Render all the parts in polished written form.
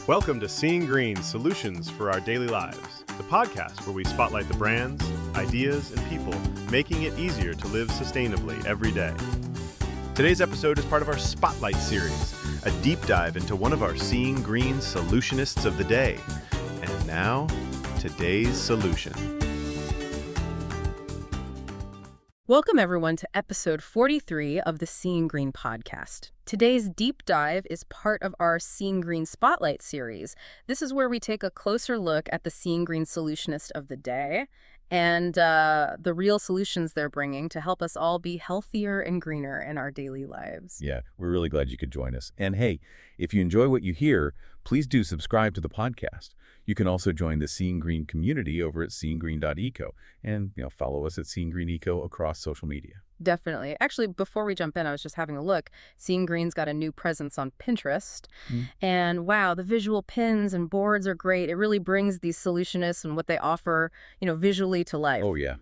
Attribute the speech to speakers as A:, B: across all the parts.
A: Welcome to Seeing Green Solutions for Our Daily Lives, the podcast where we spotlight the brands, ideas, and people making it easier to live sustainably every day. Today's episode is part of our Spotlight series, a deep dive into one of our Seeing Green Solutionists of the day. And now, today's solution.
B: Welcome, everyone, to episode 43 of the Seeing Green podcast. Today's deep dive is part of our Seeing Green Spotlight series. This is where we take a closer look at the Seeing Green Solutionist of the day and the real solutions they're bringing to help us all be healthier and greener in our daily lives.
C: Yeah, we're really glad you could join us. And hey, if you enjoy what you hear, please do subscribe to the podcast. You can also join the Seeing Green community over at seeinggreen.eco and follow us at Seeing Green Eco across social media.
B: Definitely. Actually, before we jump in, I was just having a look. Seeing Green's got a new presence on Pinterest. And wow, the visual pins and boards are great. It really brings these solutionists and what they offer, visually to life.
C: Oh, yeah.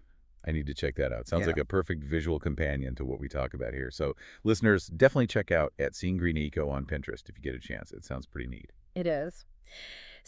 C: I need to check that out. Sounds like a perfect visual companion to what we talk about here. So listeners, definitely check out at Seeing Green Eco on Pinterest if you get a chance. It sounds pretty neat.
B: It is.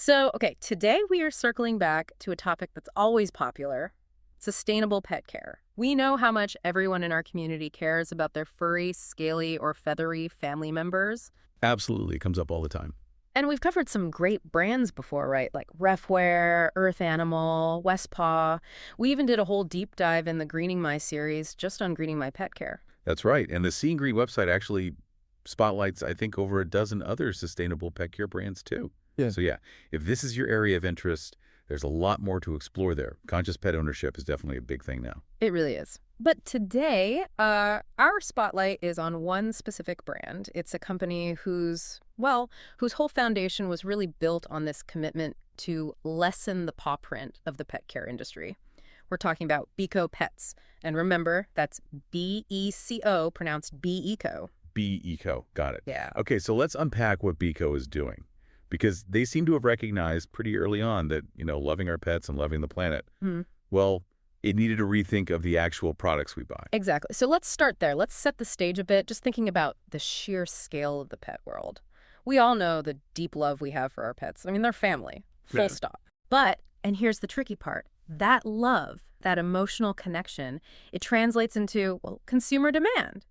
B: So, okay, today we are circling back to a topic that's always popular, sustainable pet care. We know how much everyone in our community cares about their furry, scaly, or feathery family members.
C: Absolutely. It comes up all the time.
B: And we've covered some great brands before, right? Like Refware, Earth Animal, Westpaw. We even did a whole deep dive in the Greening My series just on greening my pet care.
C: That's right. And the Seeing Green website actually spotlights, I think, over a dozen other sustainable pet care brands, too. Yeah. So, if this is your area of interest, there's a lot more to explore there. Conscious pet ownership is definitely a big thing now.
B: It really is. But today, our spotlight is on one specific brand. It's a company whose whole foundation was really built on this commitment to lessen the paw print of the pet care industry. We're talking about Beco Pets. And remember, that's B-E-C-O, pronounced B-E-Co.
C: B-E-Co. Got it.
B: Yeah.
C: Okay, so let's unpack what Beco is doing. Because they seem to have recognized pretty early on that, loving our pets and loving the planet, well, it needed a rethink of the actual products we buy.
B: Exactly. So let's start there. Let's set the stage a bit, just thinking about the sheer scale of the pet world. We all know the deep love we have for our pets. I mean, they're family, full stop. But, and here's the tricky part, that love, that emotional connection, it translates into, consumer demand.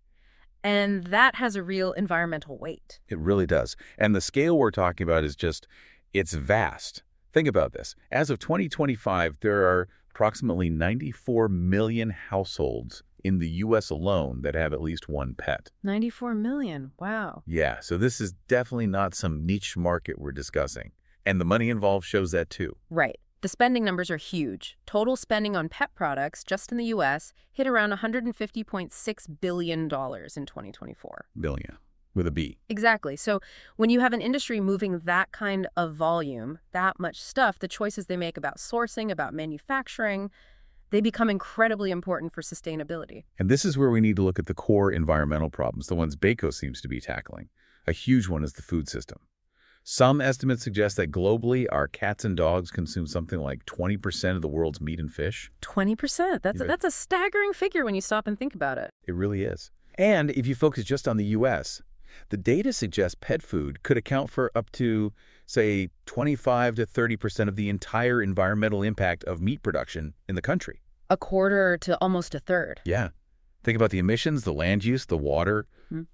B: And that has a real environmental weight.
C: It really does. And the scale we're talking about is it's vast. Think about this. As of 2025, there are approximately 94 million households in the U.S. alone that have at least one pet.
B: 94 million. Wow.
C: Yeah, so this is definitely not some niche market we're discussing. And the money involved shows that too.
B: Right. The spending numbers are huge. Total spending on pet products just in the U.S. hit around $150.6 billion in 2024.
C: Billion, with a B.
B: Exactly. So when you have an industry moving that kind of volume, that much stuff, the choices they make about sourcing, about manufacturing, they become incredibly important for sustainability.
C: And this is where we need to look at the core environmental problems, the ones Beco seems to be tackling. A huge one is the food system. Some estimates suggest that globally, our cats and dogs consume something like 20% of the world's meat and fish.
B: 20%? That's a staggering figure when you stop and think about it.
C: It really is. And if you focus just on the U.S., the data suggests pet food could account for up to, say, 25 to 30% of the entire environmental impact of meat production in the country.
B: A quarter to almost a third.
C: Yeah. Think about the emissions, the land use, the water,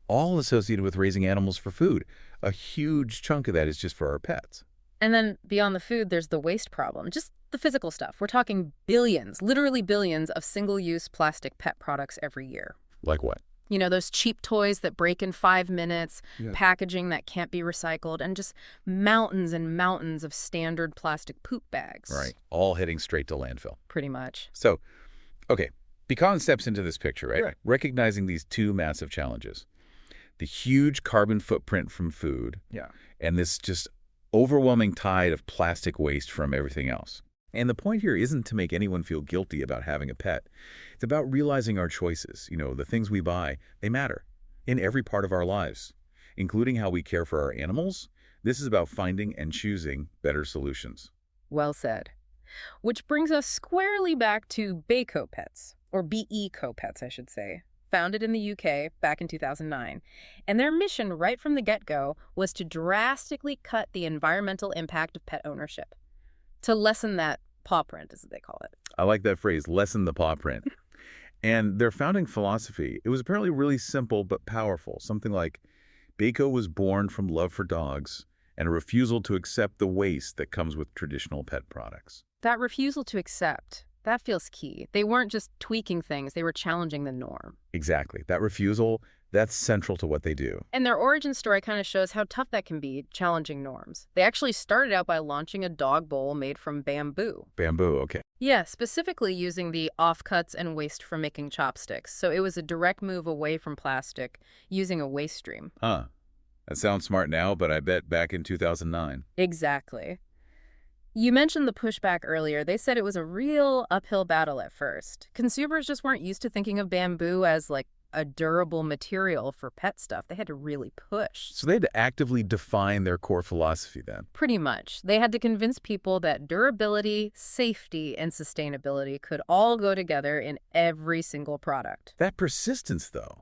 C: all associated with raising animals for food. A huge chunk of that is just for our pets.
B: And then beyond the food, there's the waste problem, just the physical stuff. We're talking billions, literally billions of single-use plastic pet products every year.
C: Like what?
B: Those cheap toys that break in 5 minutes, packaging that can't be recycled, and just mountains and mountains of standard plastic poop bags.
C: Right. All heading straight to landfill.
B: Pretty much.
C: So, okay. Beacon steps into this picture, right? Recognizing these two massive challenges. The huge carbon footprint from food and this just overwhelming tide of plastic waste from everything else. And the point here isn't to make anyone feel guilty about having a pet. It's about realizing our choices. The things we buy, they matter in every part of our lives, including how we care for our animals. This is about finding and choosing better solutions.
B: Well said. Which brings us squarely back to Beco Pets, or Beco Pets, I should say. founded in the UK back in 2009. And their mission right from the get-go was to drastically cut the environmental impact of pet ownership, to lessen that paw print, as they call it.
C: I like that phrase, lessen the paw print. And their founding philosophy, it was apparently really simple but powerful. Something like, Beco was born from love for dogs and a refusal to accept the waste that comes with traditional pet products.
B: That refusal to accept, that feels key. They weren't just tweaking things, they were challenging the norm.
C: Exactly. That refusal, that's central to what they do.
B: And their origin story kind of shows how tough that can be, challenging norms. They actually started out by launching a dog bowl made from bamboo.
C: Bamboo, okay.
B: Yeah, specifically using the offcuts and waste from making chopsticks. So it was a direct move away from plastic, using a waste stream.
C: Huh. That sounds smart now, but I bet back in 2009.
B: Exactly. You mentioned the pushback earlier. They said it was a real uphill battle at first. Consumers just weren't used to thinking of bamboo as like a durable material for pet stuff. They had to really push.
C: So they had to actively define their core philosophy then.
B: Pretty much. They had to convince people that durability, safety, and sustainability could all go together in every single product.
C: That persistence, though,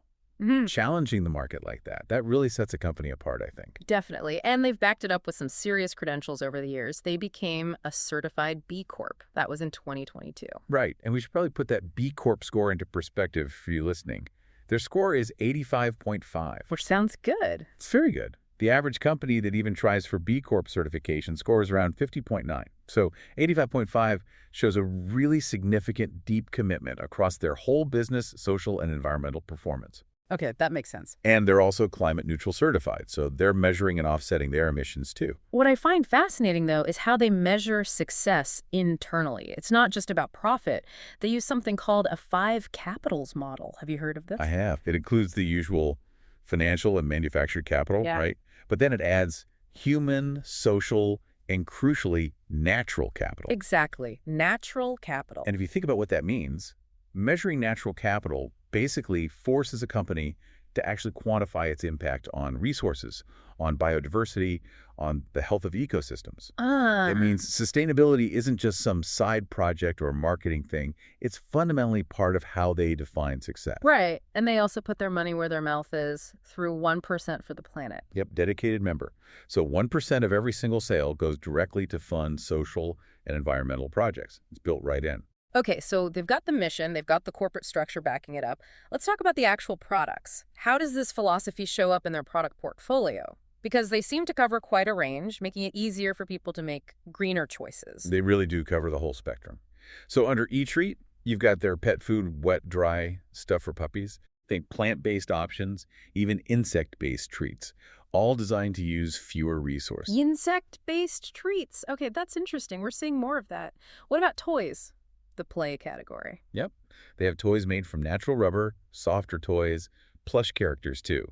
C: challenging the market like that really sets a company apart, I think.
B: Definitely. And they've backed it up with some serious credentials over the years. They became a certified B Corp. That was in 2022.
C: Right. And we should probably put that B Corp score into perspective for you listening. Their score is 85.5.
B: Which sounds good.
C: It's very good. The average company that even tries for B Corp certification scores around 50.9. So 85.5 shows a really significant, deep commitment across their whole business, social, and environmental performance.
B: Okay, that makes sense.
C: And they're also climate neutral certified, so they're measuring and offsetting their emissions too.
B: What I find fascinating, though, is how they measure success internally. It's not just about profit. They use something called a 5 capitals model. Have you heard of this?
C: I have. It includes the usual financial and manufactured capital, right? But then it adds human, social, and crucially, natural capital.
B: Exactly. Natural capital.
C: And if you think about what that means, measuring natural capital basically forces a company to actually quantify its impact on resources, on biodiversity, on the health of ecosystems. It means sustainability isn't just some side project or marketing thing. It's fundamentally part of how they define success.
B: Right. And they also put their money where their mouth is through 1% for the planet.
C: Yep, dedicated member. So 1% of every single sale goes directly to fund social and environmental projects. It's built right in.
B: Okay, so they've got the mission, they've got the corporate structure backing it up. Let's talk about the actual products. How does this philosophy show up in their product portfolio? Because they seem to cover quite a range, making it easier for people to make greener choices.
C: They really do cover the whole spectrum. So under eTreat, you've got their pet food, wet, dry stuff for puppies. Think plant-based options, even insect-based treats, all designed to use fewer resources.
B: Insect-based treats. Okay, that's interesting. We're seeing more of that. What about toys? The play category.
C: Yep. They have toys made from natural rubber, softer toys, plush characters too.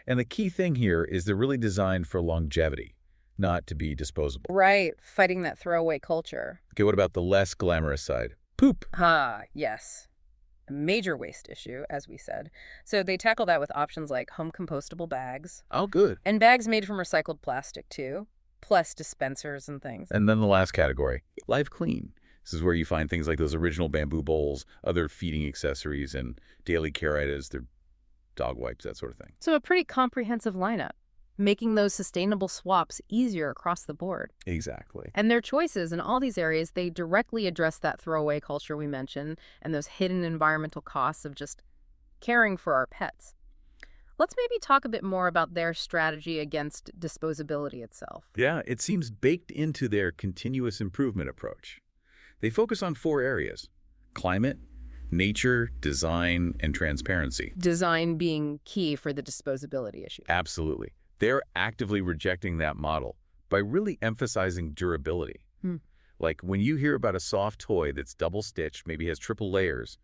C: And the key thing here is they're really designed for longevity, not to be disposable.
B: Right. Fighting that throwaway culture.
C: Okay, what about the less glamorous side? Poop.
B: Yes. A major waste issue, as we said. So they tackle that with options like home-compostable bags.
C: Oh, good.
B: And bags made from recycled plastic too, plus dispensers and things.
C: And then the last category, Live Clean. This is where you find things like those original bamboo bowls, other feeding accessories, and daily care items, their dog wipes, that sort of thing.
B: So a pretty comprehensive lineup, making those sustainable swaps easier across the board.
C: Exactly.
B: And their choices in all these areas, they directly address that throwaway culture we mentioned and those hidden environmental costs of just caring for our pets. Let's maybe talk a bit more about their strategy against disposability itself.
C: Yeah, it seems baked into their continuous improvement approach. They focus on 4 areas: climate, nature, design, and transparency.
B: Design being key for the disposability issue.
C: Absolutely. They're actively rejecting that model by really emphasizing durability. Like when you hear about a soft toy that's double-stitched, maybe has triple layers,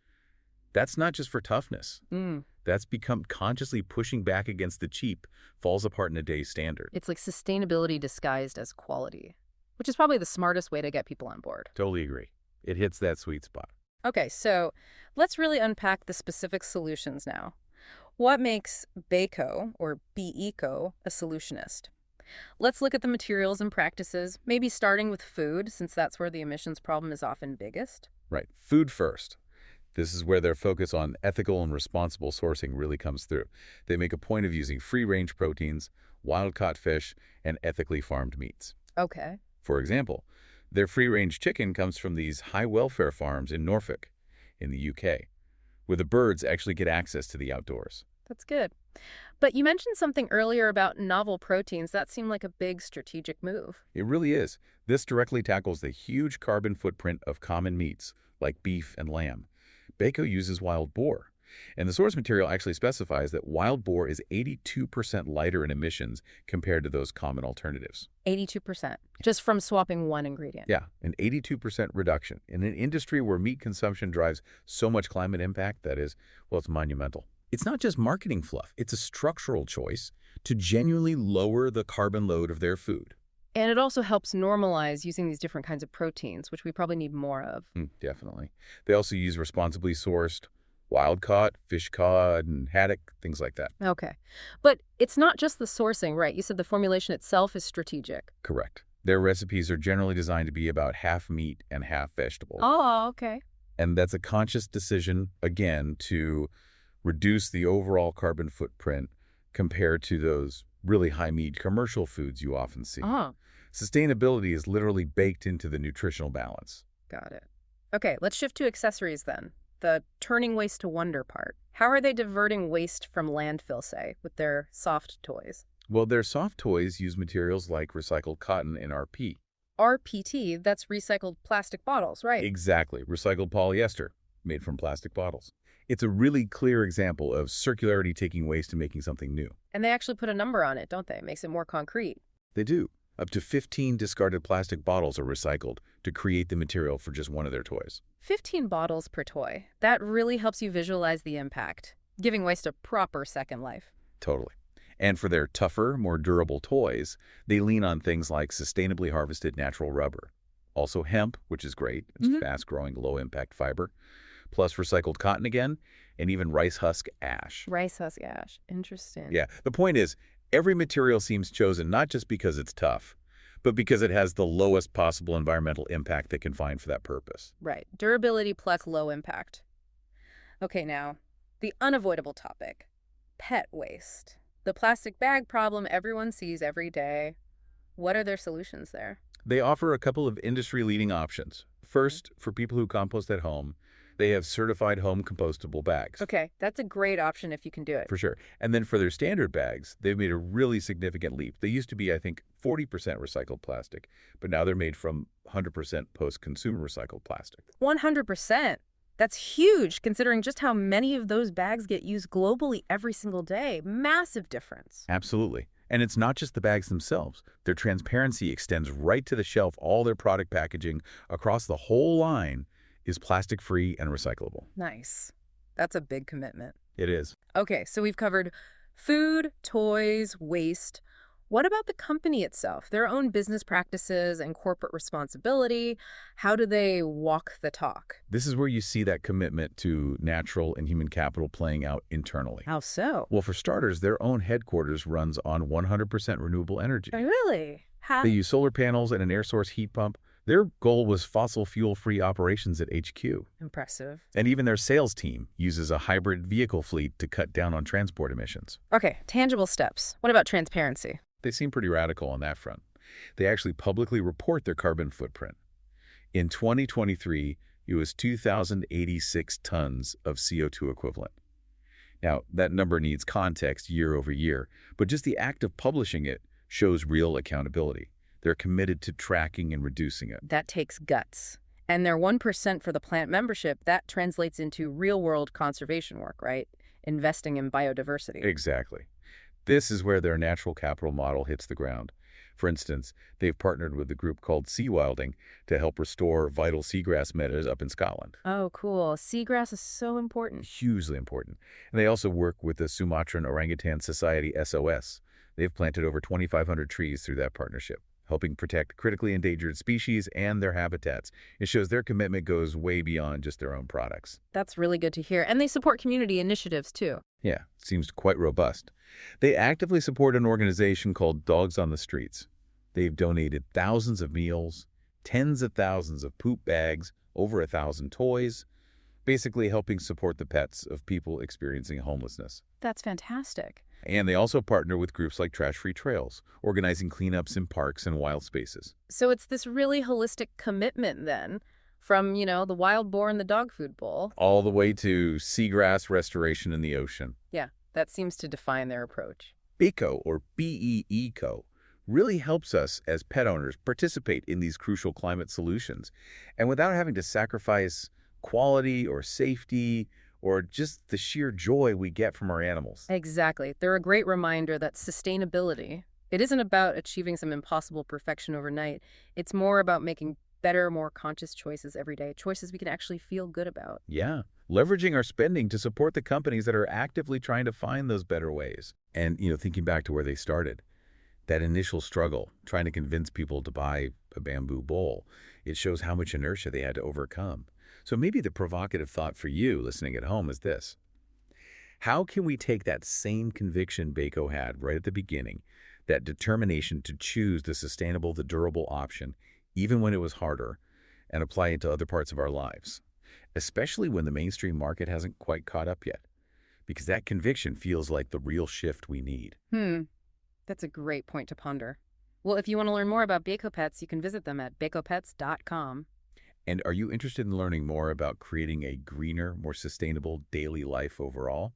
C: that's not just for toughness. That's become consciously pushing back against the cheap, falls apart in a day standard.
B: It's like sustainability disguised as quality, which is probably the smartest way to get people on board.
C: Totally agree. It hits that sweet spot.
B: Okay, so let's really unpack the specific solutions now. What makes Beco, or Beco, a solutionist? Let's look at the materials and practices, maybe starting with food, since that's where the emissions problem is often biggest.
C: Right. Food first. This is where their focus on ethical and responsible sourcing really comes through. They make a point of using free-range proteins, wild-caught fish, and ethically farmed meats.
B: Okay.
C: For example, their free-range chicken comes from these high-welfare farms in Norfolk, in the UK, where the birds actually get access to the outdoors.
B: That's good. But you mentioned something earlier about novel proteins. That seemed like a big strategic move.
C: It really is. This directly tackles the huge carbon footprint of common meats, like beef and lamb. Beco uses wild boar, and the source material actually specifies that wild boar is 82% lighter in emissions compared to those common alternatives.
B: 82%, just from swapping one ingredient.
C: Yeah, an 82% reduction. In an industry where meat consumption drives so much climate impact, that is, well, it's monumental. It's not just marketing fluff. It's a structural choice to genuinely lower the carbon load of their food.
B: And it also helps normalize using these different kinds of proteins, which we probably need more of.
C: Definitely. They also use responsibly sourced, wild-caught, fish-caught, and haddock, things like that.
B: Okay. But it's not just the sourcing, right? You said the formulation itself is strategic.
C: Correct. Their recipes are generally designed to be about half meat and half vegetable.
B: Oh, okay.
C: And that's a conscious decision, again, to reduce the overall carbon footprint compared to those really high-meat commercial foods you often see. Sustainability is literally baked into the nutritional balance.
B: Got it. Okay, let's shift to accessories then. The turning waste to wonder part. How are they diverting waste from landfill, say, with their soft toys?
C: Well, their soft toys use materials like recycled cotton and RP.
B: RPT, that's recycled plastic bottles, right?
C: Exactly. Recycled polyester, made from plastic bottles. It's a really clear example of circularity taking waste and making something new.
B: And they actually put a number on it, don't they? Makes it more concrete.
C: They do. Up to 15 discarded plastic bottles are recycled to create the material for just one of their toys.
B: 15 bottles per toy. That really helps you visualize the impact, giving waste a proper second life.
C: Totally. And for their tougher, more durable toys, they lean on things like sustainably harvested natural rubber. Also hemp, which is great. It's fast-growing, low-impact fiber. Plus recycled cotton again, and even rice husk ash.
B: Rice husk ash. Interesting.
C: Yeah. The point is, every material seems chosen not just because it's tough, but because it has the lowest possible environmental impact they can find for that purpose.
B: Right. Durability plus low impact. Okay, now, the unavoidable topic. Pet waste. The plastic bag problem everyone sees every day. What are their solutions there?
C: They offer a couple of industry-leading options. First, for people who compost at home, they have certified home-compostable bags.
B: Okay, that's a great option if you can do it.
C: For sure. And then for their standard bags, they've made a really significant leap. They used to be, I think, 40% recycled plastic, but now they're made from 100% post-consumer recycled plastic.
B: 100%. That's huge, considering just how many of those bags get used globally every single day. Massive difference.
C: Absolutely. And it's not just the bags themselves. Their transparency extends right to the shelf. All their product packaging across the whole line is plastic-free and recyclable.
B: Nice. That's a big commitment.
C: It is.
B: Okay, so we've covered food, toys, waste. What about the company itself? Their own business practices and corporate responsibility? How do they walk the talk?
C: This is where you see that commitment to natural and human capital playing out internally.
B: How so?
C: Well, for starters, their own headquarters runs on 100% renewable energy.
B: Really? How?
C: They use solar panels and an air source heat pump. Their goal was fossil fuel-free operations at HQ.
B: Impressive.
C: And even their sales team uses a hybrid vehicle fleet to cut down on transport emissions.
B: Okay, tangible steps. What about transparency?
C: They seem pretty radical on that front. They actually publicly report their carbon footprint. In 2023, it was 2,086 tons of CO2 equivalent. Now, that number needs context year over year, but just the act of publishing it shows real accountability. They're committed to tracking and reducing it.
B: That takes guts. And their 1% for the plant membership, that translates into real-world conservation work, right? Investing in biodiversity.
C: Exactly. This is where their natural capital model hits the ground. For instance, they've partnered with a group called Sea Wilding to help restore vital seagrass meadows up in Scotland.
B: Oh, cool. Seagrass is so important.
C: Hugely important. And they also work with the Sumatran Orangutan Society, SOS. They've planted over 2,500 trees through that partnership, helping protect critically endangered species and their habitats. It shows their commitment goes way beyond just their own products.
B: That's really good to hear. And they support community initiatives, too.
C: Yeah, seems quite robust. They actively support an organization called Dogs on the Streets. They've donated thousands of meals, tens of thousands of poop bags, over 1,000 toys, basically helping support the pets of people experiencing homelessness.
B: That's fantastic.
C: And they also partner with groups like Trash Free Trails, organizing cleanups in parks and wild spaces.
B: So it's this really holistic commitment then, from, the wild boar in the dog food bowl.
C: All the way to seagrass restoration in the ocean.
B: Yeah, that seems to define their approach.
C: Beco, or B-E-E-Co, really helps us as pet owners participate in these crucial climate solutions, and without having to sacrifice quality or safety or just the sheer joy we get from our animals.
B: Exactly. They're a great reminder that sustainability, it isn't about achieving some impossible perfection overnight. It's more about making better, more conscious choices every day, choices we can actually feel good about.
C: Yeah, leveraging our spending to support the companies that are actively trying to find those better ways. And, thinking back to where they started, that initial struggle, trying to convince people to buy a bamboo bowl, it shows how much inertia they had to overcome. So maybe the provocative thought for you listening at home is this. How can we take that same conviction Beco had right at the beginning, that determination to choose the sustainable, the durable option, even when it was harder, and apply it to other parts of our lives, especially when the mainstream market hasn't quite caught up yet? Because that conviction feels like the real shift we need.
B: That's a great point to ponder. Well, if you want to learn more about Beco Pets, you can visit them at becopets.com.
C: And are you interested in learning more about creating a greener, more sustainable daily life overall?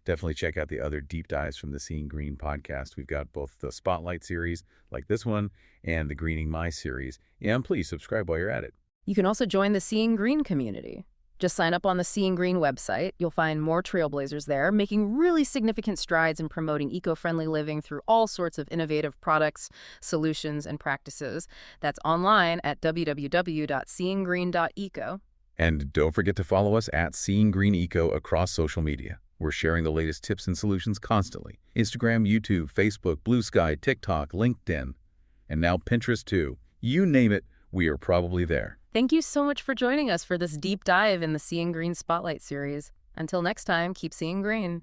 C: Definitely check out the other deep dives from the Seeing Green podcast. We've got both the Spotlight series, like this one, and the Greening My series. And please subscribe while you're at it.
B: You can also join the Seeing Green community. Just sign up on the Seeing Green website. You'll find more trailblazers there, making really significant strides in promoting eco-friendly living through all sorts of innovative products, solutions, and practices. That's online at www.seeinggreen.eco.
C: And don't forget to follow us at Seeing Green Eco across social media. We're sharing the latest tips and solutions constantly. Instagram, YouTube, Facebook, Blue Sky, TikTok, LinkedIn, and now Pinterest too. You name it, we are probably there.
B: Thank you so much for joining us for this deep dive in the Seeing Green Spotlight series. Until next time, keep seeing green.